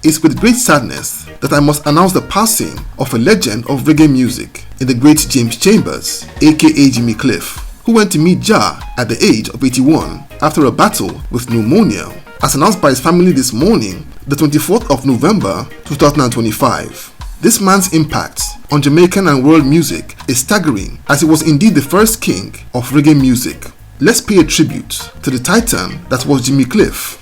It's with great sadness that I must announce the passing of a legend of reggae music in the great James Chambers, aka Jimmy Cliff, who went to meet Jah at the age of 81 after a battle with pneumonia, as announced by his family this morning, the 24th of November 2025. This man's impact on Jamaican and world music is staggering, as he was indeed the first king of reggae music. Let's pay a tribute to the titan that was Jimmy Cliff.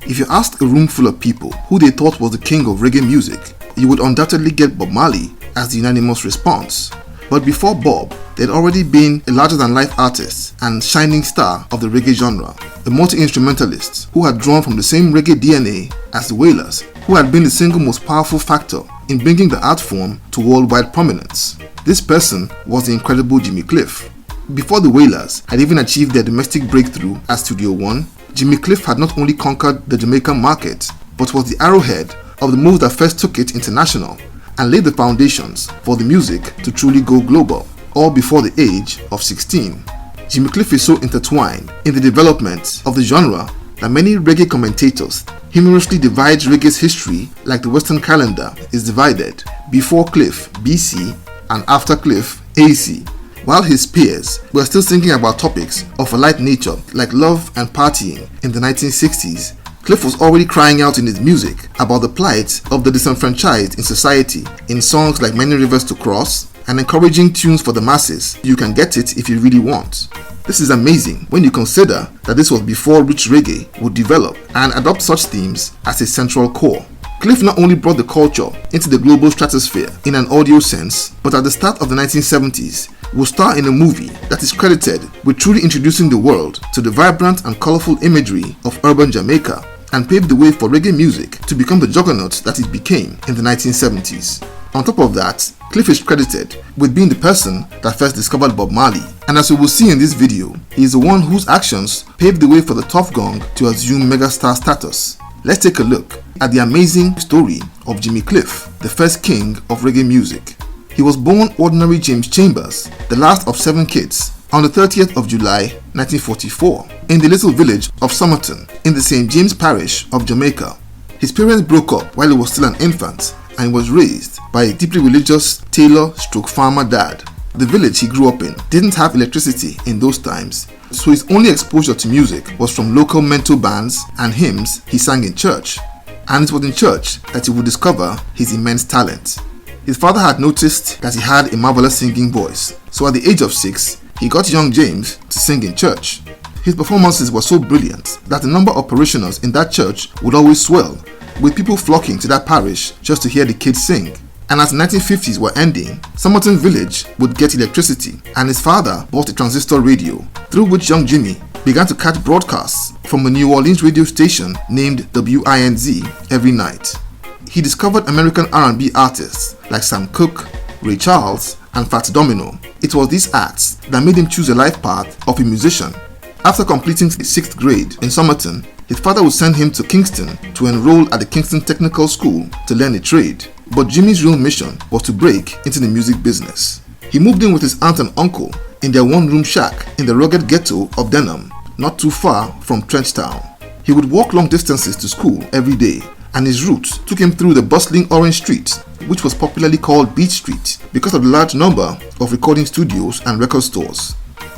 If you asked a room full of people who they thought was the king of reggae music, you would undoubtedly get Bob Marley as the unanimous response. But before Bob, there had already been a larger-than-life artist and shining star of the reggae genre, a multi-instrumentalist who had drawn from the same reggae DNA as the Wailers, who had been the single most powerful factor in bringing the art form to worldwide prominence. This person was the incredible Jimmy Cliff. Before the Wailers had even achieved their domestic breakthrough at Studio One, Jimmy Cliff had not only conquered the Jamaican market, but was the arrowhead of the move that first took it international and laid the foundations for the music to truly go global, all before the age of 16. Jimmy Cliff is so intertwined in the development of the genre that many reggae commentators humorously divide reggae's history like the Western calendar is divided: before Cliff BC and after Cliff AC. While his peers were still thinking about topics of a light nature like love and partying in the 1960s, Cliff was already crying out in his music about the plight of the disenfranchised in society in songs like Many Rivers to Cross and encouraging tunes for the masses: You Can Get It If You Really Want. This is amazing when you consider that this was before rich reggae would develop and adopt such themes as a central core. Cliff not only brought the culture into the global stratosphere in an audio sense, but at the start of the 1970s will star in a movie that is credited with truly introducing the world to the vibrant and colorful imagery of urban Jamaica and paved the way for reggae music to become the juggernaut that it became in the 1970s. On top of that, Cliff is credited with being the person that first discovered Bob Marley, and as we will see in this video, he is the one whose actions paved the way for the Tough Gong to assume megastar status. Let's take a look at the amazing story of Jimmy Cliff, the first king of reggae music. He was born ordinary James Chambers, the last of 7 kids, on the 30th of July 1944 in the little village of Somerton in the St. James Parish of Jamaica. His parents broke up while he was still an infant, and he was raised by a deeply religious tailor/farmer dad. The village he grew up in didn't have electricity in those times, so his only exposure to music was from local mento bands and hymns he sang in church. And it was in church that he would discover his immense talent. His father had noticed that he had a marvelous singing voice, so at the age of 6, he got young James to sing in church. His performances were so brilliant that the number of parishioners in that church would always swell, with people flocking to that parish just to hear the kids sing. And as the 1950s were ending, Somerton Village would get electricity, and his father bought a transistor radio, through which young Jimmy began to catch broadcasts from a New Orleans radio station named WINZ every night. He discovered American R&B artists like Sam Cooke, Ray Charles, and Fats Domino. It was these acts that made him choose a life path of a musician. After completing the 6th grade in Somerton, his father would send him to Kingston to enroll at the Kingston Technical School to learn a trade. But Jimmy's real mission was to break into the music business. He moved in with his aunt and uncle in their one-room shack in the rugged ghetto of Denham, not too far from Trenchtown. He would walk long distances to school every day, and his route took him through the bustling Orange Street, which was popularly called Beach Street because of the large number of recording studios and record stores.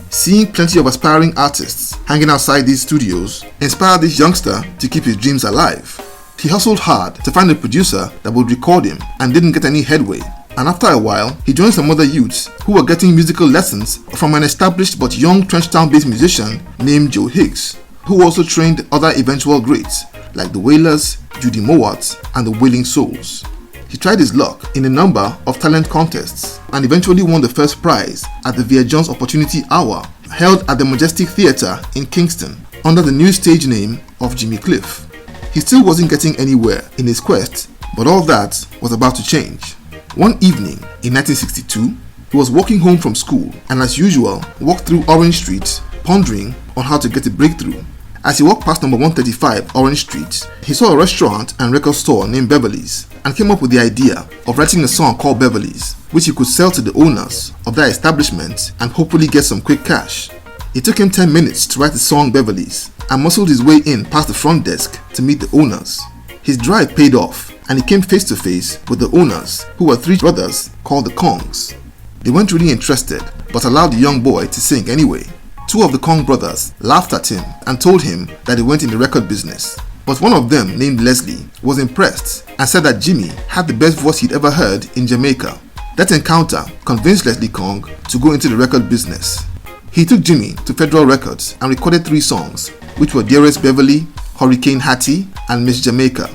Seeing plenty of aspiring artists hanging outside these studios inspired this youngster to keep his dreams alive. He hustled hard to find a producer that would record him and didn't get any headway. And after a while, he joined some other youths who were getting musical lessons from an established but young Trenchtown-based musician named Joe Higgs, who also trained other eventual greats like the Wailers, Judy Mowat, and the Wailing Souls. He tried his luck in a number of talent contests and eventually won the first prize at the Via Jones Opportunity Hour held at the Majestic Theatre in Kingston under the new stage name of Jimmy Cliff. He still wasn't getting anywhere in his quest, but all that was about to change. One evening in 1962, he was walking home from school and as usual walked through Orange Street pondering on how to get a breakthrough. As he walked past number 135 Orange Street, he saw a restaurant and record store named Beverly's and came up with the idea of writing a song called Beverly's, which he could sell to the owners of that establishment and hopefully get some quick cash. It took him 10 minutes to write the song Beverly's and muscled his way in past the front desk to meet the owners. His drive paid off and he came face to face with the owners, who were three brothers called the Kongs. They weren't really interested, but allowed the young boy to sing anyway. Two of the Kong brothers laughed at him and told him that he went in the record business. But one of them, named Leslie, was impressed and said that Jimmy had the best voice he'd ever heard in Jamaica. That encounter convinced Leslie Kong to go into the record business. He took Jimmy to Federal Records and recorded 3 songs, which were Dearest Beverly, Hurricane Hattie, and Miss Jamaica.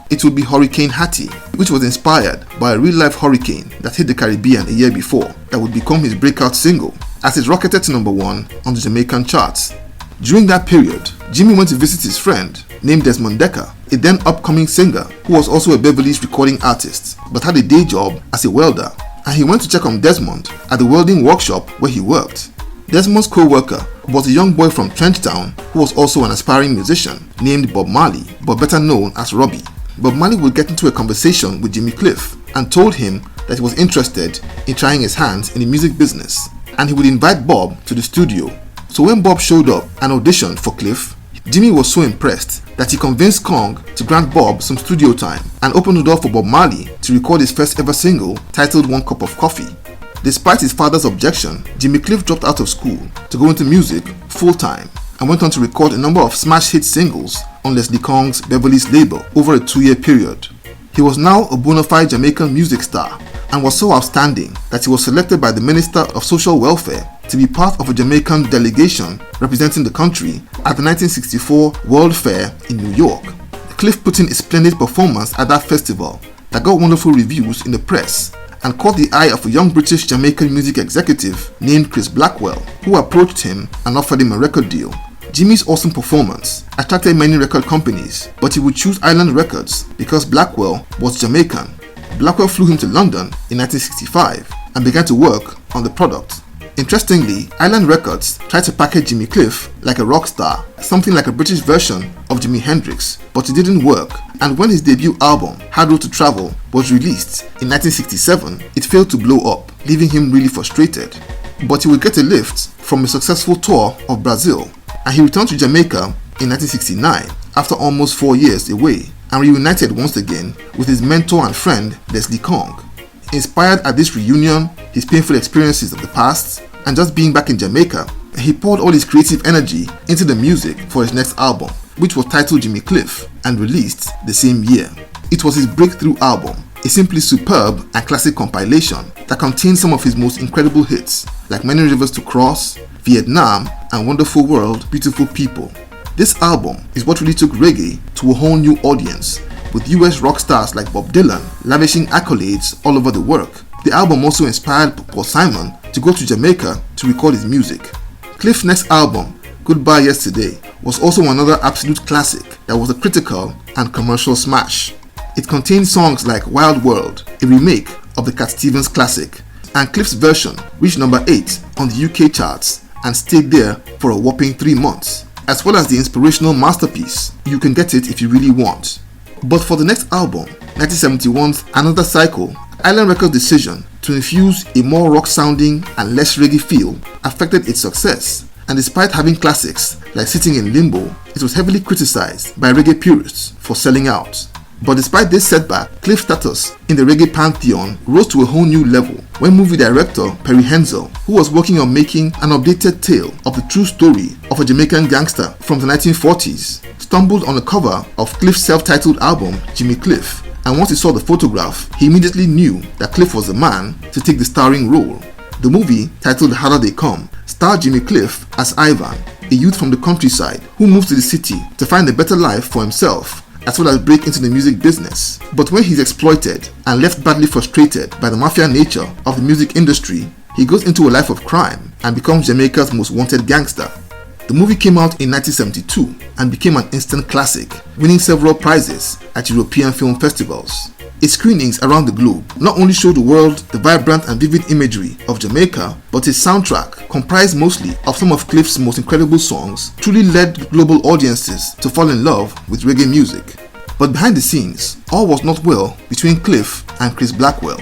It would be Hurricane Hattie, which was inspired by a real-life hurricane that hit the Caribbean a year before, that would become his breakout single, as it rocketed to number 1 on the Jamaican charts. During that period, Jimmy went to visit his friend named Desmond Decker, a then upcoming singer who was also a Beverly's recording artist, but had a day job as a welder, and he went to check on Desmond at the welding workshop where he worked. Desmond's co-worker was a young boy from Trenchtown who was also an aspiring musician named Bob Marley, but better known as Robbie. Bob Marley would get into a conversation with Jimmy Cliff and told him that he was interested in trying his hands in the music business, and he would invite Bob to the studio. So when Bob showed up and auditioned for Cliff, Jimmy was so impressed that he convinced Kong to grant Bob some studio time and opened the door for Bob Marley to record his first ever single titled One Cup of Coffee. Despite his father's objection, Jimmy Cliff dropped out of school to go into music full-time and went on to record a number of smash hit singles on Leslie Kong's Beverly's label over a 2-year period. He was now a bona fide Jamaican music star and was so outstanding that he was selected by the Minister of Social Welfare to be part of a Jamaican delegation representing the country at the 1964 World Fair in New York. Cliff put in a splendid performance at that festival that got wonderful reviews in the press and caught the eye of a young British Jamaican music executive named Chris Blackwell, who approached him and offered him a record deal. Jimmy's awesome performance attracted many record companies, but he would choose Island Records because Blackwell was Jamaican. Blackwell flew him to London in 1965 and began to work on the product. Interestingly, Island Records tried to package Jimmy Cliff like a rock star, something like a British version of Jimi Hendrix, but it didn't work, and when his debut album, Hard Road to Travel, was released in 1967, it failed to blow up, leaving him really frustrated. But he would get a lift from a successful tour of Brazil, and he returned to Jamaica in 1969 after almost 4 years away, and reunited once again with his mentor and friend Leslie Kong. Inspired at this reunion, his painful experiences of the past, and just being back in Jamaica, he poured all his creative energy into the music for his next album, which was titled Jimmy Cliff and released the same year. It was his breakthrough album, a simply superb and classic compilation that contains some of his most incredible hits, like Many Rivers to Cross, Vietnam, and Wonderful World, Beautiful People. This album is what really took reggae to a whole new audience, with US rock stars like Bob Dylan lavishing accolades all over the work. The album also inspired Paul Simon to go to Jamaica to record his music. Cliff's next album, Goodbye Yesterday, was also another absolute classic that was a critical and commercial smash. It contained songs like Wild World, a remake of the Cat Stevens classic, and Cliff's version reached number 8 on the UK charts and stayed there for a whopping 3 months, as well as the inspirational masterpiece, You Can Get It If You Really Want. But for the next album, 1971's Another Cycle, Island Records' decision to infuse a more rock-sounding and less reggae feel affected its success, and despite having classics like Sitting in Limbo, it was heavily criticized by reggae purists for selling out. But despite this setback, Cliff's status in the reggae pantheon rose to a whole new level when movie director Perry Henzell, who was working on making an updated tale of the true story of a Jamaican gangster from the 1940s, stumbled on the cover of Cliff's self-titled album Jimmy Cliff, and once he saw the photograph, he immediately knew that Cliff was the man to take the starring role. The movie, titled The Harder They Come, starred Jimmy Cliff as Ivan, a youth from the countryside who moved to the city to find a better life for himself, as well as break into the music business. But when he's exploited and left badly frustrated by the mafia nature of the music industry, he goes into a life of crime and becomes Jamaica's most wanted gangster. The movie came out in 1972 and became an instant classic, winning several prizes at European film festivals. Its screenings around the globe not only showed the world the vibrant and vivid imagery of Jamaica, but its soundtrack, comprised mostly of some of Cliff's most incredible songs, truly led global audiences to fall in love with reggae music. But behind the scenes, all was not well between Cliff and Chris Blackwell.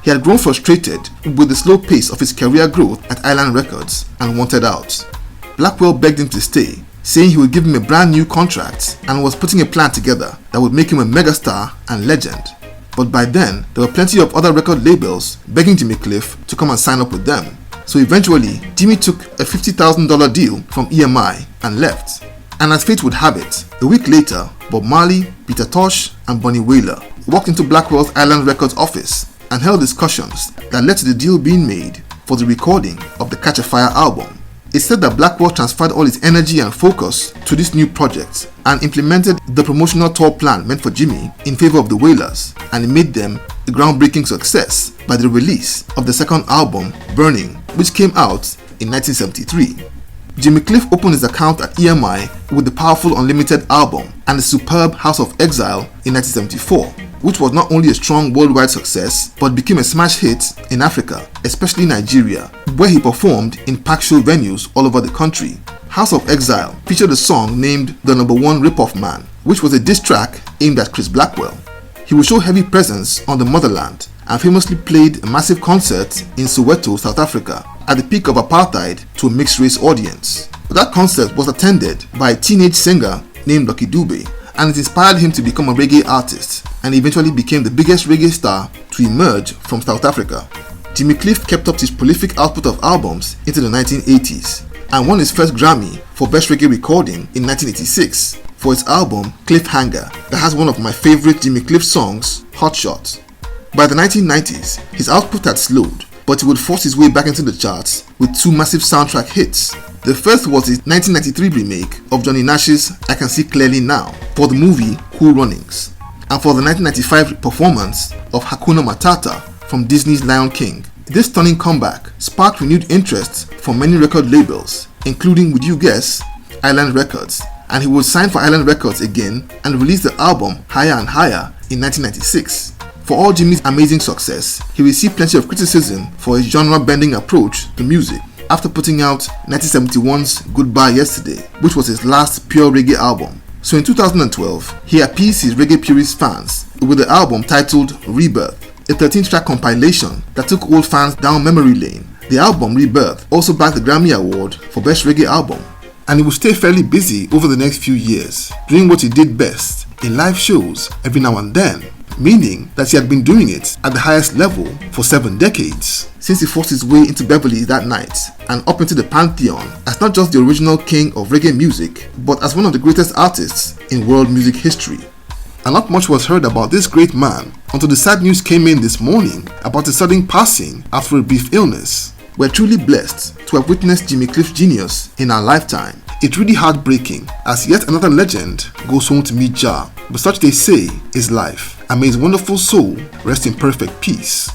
He had grown frustrated with the slow pace of his career growth at Island Records and wanted out. Blackwell begged him to stay, saying he would give him a brand new contract and was putting a plan together that would make him a megastar and legend. But by then, there were plenty of other record labels begging Jimmy Cliff to come and sign up with them. So eventually, Jimmy took a $50,000 deal from EMI and left. And as fate would have it, a week later, Bob Marley, Peter Tosh, and Bunny Wailer walked into Blackwell's Island Records office and held discussions that led to the deal being made for the recording of the Catch a Fire album. It's said that Blackwell transferred all its energy and focus to this new project and implemented the promotional tour plan meant for Jimmy in favor of the Wailers, and it made them a groundbreaking success by the release of the second album, Burning, which came out in 1973. Jimmy Cliff opened his account at EMI with the powerful Unlimited album and the superb House of Exile in 1974, which was not only a strong worldwide success but became a smash hit in Africa, especially Nigeria, where he performed in packed show venues all over the country. House of Exile featured a song named The Number One Rip-Off Man, which was a diss track aimed at Chris Blackwell. He would show heavy presence on the motherland and famously played a massive concert in Soweto, South Africa, at the peak of apartheid to a mixed-race audience. But that concert was attended by a teenage singer named Lucky Dube, and it inspired him to become a reggae artist, and eventually became the biggest reggae star to emerge from South Africa. Jimmy Cliff kept up his prolific output of albums into the 1980s, and won his first Grammy for Best Reggae Recording in 1986 for his album Cliffhanger that has one of my favorite Jimmy Cliff songs, Hot Shot. By the 1990s, his output had slowed, but he would force his way back into the charts with two massive soundtrack hits. The first was his 1993 remake of Johnny Nash's I Can See Clearly Now for the movie Cool Runnings, and for the 1995 performance of Hakuna Matata from Disney's Lion King. This stunning comeback sparked renewed interest from many record labels, including, would you guess, Island Records, and he would sign for Island Records again and release the album Higher and Higher in 1996. For all Jimmy's amazing success, he received plenty of criticism for his genre-bending approach to music after putting out 1971's Goodbye Yesterday, which was his last pure reggae album. So in 2012, he appeased his reggae purist fans with the album titled Rebirth, a 13-track compilation that took old fans down memory lane. The album Rebirth also bagged the Grammy Award for Best Reggae Album, and he would stay fairly busy over the next few years, doing what he did best in live shows every now and then, meaning that he had been doing it at the highest level for 7 decades, since he forced his way into Beverly that night and up into the pantheon as not just the original king of reggae music, but as one of the greatest artists in world music history. And not much was heard about this great man until the sad news came in this morning about his sudden passing after a brief illness. We're truly blessed to have witnessed Jimmy Cliff's genius in our lifetime. It's really heartbreaking as yet another legend goes home to meet Jah, but such they say is life, and may his wonderful soul rest in perfect peace.